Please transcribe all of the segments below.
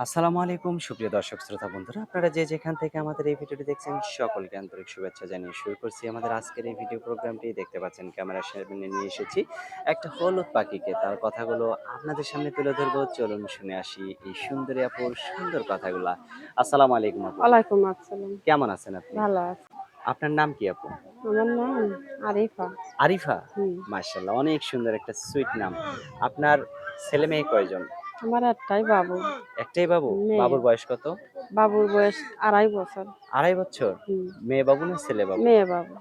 আসসালামু আলাইকুম সুপ্রিয় দর্শক শ্রোতা বন্ধুরা, আপনারা যে যেখান থেকে আমাদের এই ভিডিওটি দেখছেন সকলকে আন্তরিক শুভেচ্ছা জানিয়ে শুরু করছি আমাদের আজকের এই ভিডিও প্রোগ্রামটি। দেখতে পাচ্ছেন ক্যামেরার সামনে নিয়ে এসেছি একটা হলুদ পাখিকে, তার কথাগুলো আপনাদের সামনে তুলে ধরবো। চলুন শুনে আসি এই সুন্দরী আপুর সুন্দর কথাগুলা। আসসালামু আলাইকুম আপু, ওয়ালাইকুম আসসালাম। কেমন আছেন আপনি? ভালো আছি। আপনার নাম কি আপু? আমার নাম আরিফা। আরিফা? হুম। মাশাআল্লাহ, অনেক সুন্দর একটা সুইট নাম। আপনার ছেলে মেয়ে কয়জন? আমার একটাই বাবু। একটাই বাবু? মেয়ে। বাবুর বয়স কত? বাবুর বয়স ২.৫ বছর। ২.৫ বছর? হুম। মেয়ে বাবু না ছেলে বাবু? মেয়ে বাবু।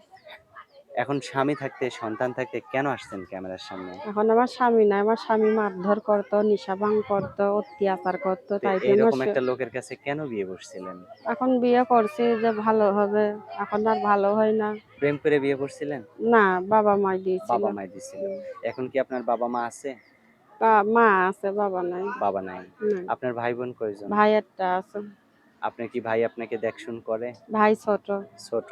এখন স্বামী থাকতে, সন্তান থাকতে কেন আসছেন ক্যামেরার সামনে? এখন আমার স্বামী নাই। আমার স্বামী মারধর করতো, নিশা ভাঙ করতো, অত্যাচার করতো। তো তাই জন্য এইরকম একটা লোকের কাছে কেন বিয়ে বসছিলেন? এখন বিয়ে করছি যে ভালো হবে। এখন আর ভালো হয় না। প্রেম করে বিয়ে করছিলেন? না, বাবা মাই দিয়েছিল। বাবা মাই দিছিল। হুম। এখন কি আপনার বাবা মা আছে? মা আছে, বাবা নাই। বাবা নাই। না। আপনার ভাই বোন কয়জন? ভাই একটা আছে। আপনার কি ভাই আপনাকে দেখশুন করে? ভাই ছোট। ছোট।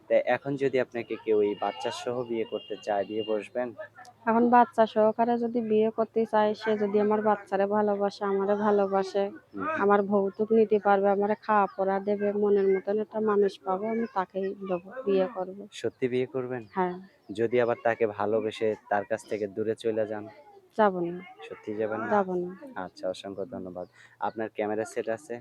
তা এখন যদি আপনাকে কেউ এই বাচ্চা সহ বিয়ে করতে চায়, বিয়ে বসবেন? এখন বাচ্চা সহকারে যদি বিয়ে করতে চায়, সে যদি আমার বাচ্চারে ভালোবাসে, আমারে ভালোবাসে, হুম। আমার ভৌতুক নিতে পারবে, আমারে খাওয়া পড়া দেবে, মনের মতন একটা মানুষ পাবো, আমি তাকেই দেবো, বিয়ে করব। সত্যি বিয়ে করবেন? হ্যাঁ। যদি আবার তাকে ভালোবেসে তার কাছ থেকে দূরে চলে যান? যাব না। সত্যি যাবেন না? যাব না। আচ্ছা, অসংখ্য ধন্যবাদ। আপনার ক্যামেরা সেট আছে?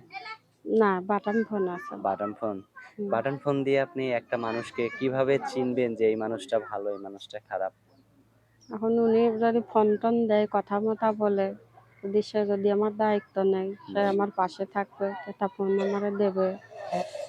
না, বাটন ফোন আছে। Button phone? হুম। বাটন ফোন দিয়ে আপনি একটা মানুষকে কিভাবে চিনবেন যে এই মানুষটা ভালো, এই মানুষটা খারাপ? এখন উনি যদি ফোন টোন দেয়, কথা মতা বলে, যদি সে যদি আমার দায়িত্ব নেয়, সে হুম। আমার পাশে থাকবে, একটা ফোন আমারে দেবে,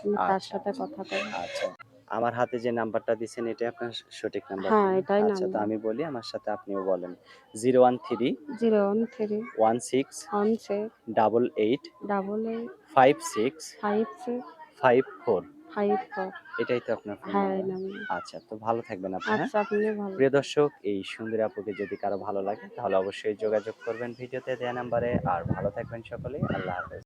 আমি তার আচ্ছা, সাথে কথা বলবো। আচ্ছা। আমার হাতে যে নাম্বারটা দিছেন এটাই আপনার সঠিক নাম্বার হ্যাঁ, কিনা? এটাই আচ্ছা, তো নাম্বার। আমি বলি, আমার সাথে আপনিও বলেন। 013 013 16 16 88 88 56 56 54। 54। এটাই তো আপনার ফোন হ্যাঁ, এই নাম্বার? নাম্বার। আচ্ছা, তো ভালো থাকবেন আপনি, হ্যাঁ? আচ্ছা, আপনিও ভালো প্রিয় থাকবেন। দর্শক, এই সুন্দরী আপুকে যদি কারো ভালো লাগে তাহলে অবশ্যই যোগাযোগ করবেন ভিডিওতে দেয়া নাম্বারে। আর ভালো থাকবেন সকলেই। আল্লাহ হাফেজ।